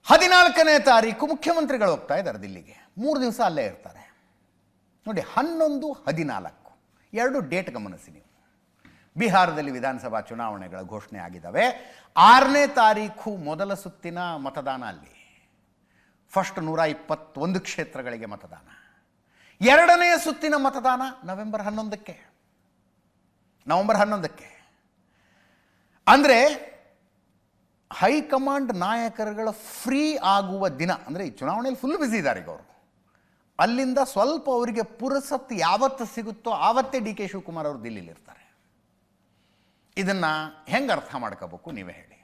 14ನೇ ತಾರೀಕು ಮುಖ್ಯಮಂತ್ರಿಗಳು ಹೋಗ್ತಾ ಇದ್ದಾರೆ ದಿಲ್ಲಿಗೆ. 3 ದಿವಸ ಅಲ್ಲೇ ಇರ್ತಾರೆ. ನೋಡಿ, 11, 14 ಎರಡು ಡೇಟ್ ಗಮನಿಸಿ ನೀವು. ಬಿಹಾರದಲ್ಲಿ ವಿಧಾನಸಭಾ ಚುನಾವಣೆಗಳ ಘೋಷಣೆ ಆಗಿದ್ದಾವೆ. 6ನೇ ತಾರೀಕು ಮೊದಲ ಸುತ್ತಿನ ಮತದಾನ ಅಲ್ಲಿ. ಫಸ್ಟ್ 121 ಕ್ಷೇತ್ರಗಳಿಗೆ ಮತದಾನ. 2ನೇ ಸುತ್ತಿನ ಮತದಾನ ನವೆಂಬರ್ 11ಕ್ಕೆ. ಅಂದರೆ ಹೈಕಮಾಂಡ್ ನಾಯಕರುಗಳ ಫ್ರೀ ಆಗುವ ದಿನ, ಅಂದರೆ ಈ ಚುನಾವಣೆಯಲ್ಲಿ ಫುಲ್ ಬ್ಯುಸಿ ಇದ್ದಾರೆ ಈಗ ಅವರು. ಅಲ್ಲಿಂದ ಸ್ವಲ್ಪ ಅವರಿಗೆ ಪುರಸತ್ತು ಯಾವತ್ತು ಸಿಗುತ್ತೋ ಆವತ್ತೇ ಡಿ ಕೆ ಶಿವಕುಮಾರ್ ಅವರು ದಿಲ್ಲಿಲಿರ್ತಾರೆ. ಇದನ್ನು ಹೆಂಗೆ ಅರ್ಥ ಮಾಡ್ಕೋಬೇಕು ನೀವೇ ಹೇಳಿ.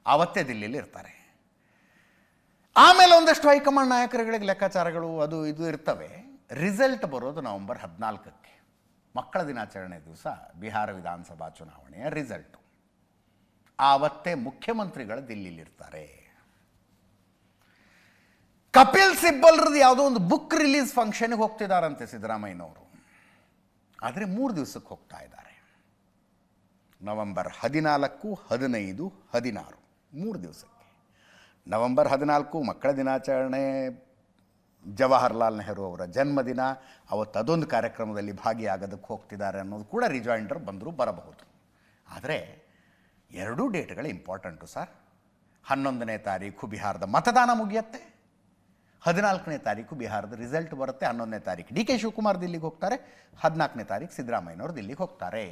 ಆವತ್ತೇ ದಿಲ್ಲಿಲಿ ಇರ್ತಾರೆ. ಆಮೇಲೆ ಒಂದಷ್ಟು ಹೈಕಮಾಂಡ್ ನಾಯಕರುಗಳಿಗೆ ಲೆಕ್ಕಾಚಾರಗಳು ಅದು ಇದು ಇರ್ತವೆ. ರಿಸಲ್ಟ್ ಬರೋದು ನವೆಂಬರ್ 14ಕ್ಕೆ, ಮಕ್ಕಳ ದಿನಾಚರಣೆ ದಿವಸ ಬಿಹಾರ ವಿಧಾನಸಭಾ ಚುನಾವಣೆಯ ರಿಸಲ್ಟು. ಆವತ್ತೇ ಮುಖ್ಯಮಂತ್ರಿಗಳು ದಿಲ್ಲಿಲಿರ್ತಾರೆ. ಕಪಿಲ್ ಸಿಬ್ಬಲ್ರದ್ದು ಯಾವುದೋ ಒಂದು ಬುಕ್ ರಿಲೀಸ್ ಫಂಕ್ಷನ್ಗೆ ಹೋಗ್ತಿದ್ದಾರಂತೆ ಸಿದ್ದರಾಮಯ್ಯನವರು. ಆದರೆ 3 ದಿವಸಕ್ಕೆ ಹೋಗ್ತಾ ಇದ್ದಾರೆ. ನವೆಂಬರ್ 14, 15, 16 3 ದಿವಸಕ್ಕೆ. ನವೆಂಬರ್ 14 ಮಕ್ಕಳ ದಿನಾಚರಣೆ, ಜವಾಹರ್ಲಾಲ್ ನೆಹರು ಅವರ ಜನ್ಮದಿನ. ಅವತ್ತು ಅದೊಂದು ಕಾರ್ಯಕ್ರಮದಲ್ಲಿ ಭಾಗಿಯಾಗೋದಕ್ಕೆ ಹೋಗ್ತಿದ್ದಾರೆ ಅನ್ನೋದು ಕೂಡ ರಿಜಾಯಿಂಡರ್ ಬಂದರೂ ಬರಬಹುದು. ಆದರೆ ಎರಡೂ ಡೇಟ್ಗಳು ಇಂಪಾರ್ಟೆಂಟು ಸರ್. 11ನೇ ತಾರೀಕು ಬಿಹಾರದ ಮತದಾನ ಮುಗಿಯುತ್ತೆ, 14ನೇ ತಾರೀಕು ಬಿಹಾರದ ರಿಸಲ್ಟ್ ಬರುತ್ತೆ. 11ನೇ ತಾರೀಕು ಡಿ ಕೆ ಶಿವಕುಮಾರ್ ದಿಲ್ಲಿಗೆ ಹೋಗ್ತಾರೆ, 14ನೇ ತಾರೀಕು ಸಿದ್ದರಾಮಯ್ಯನವರು ದಿಲ್ಲಿಗೆ ಹೋಗ್ತಾರೆ.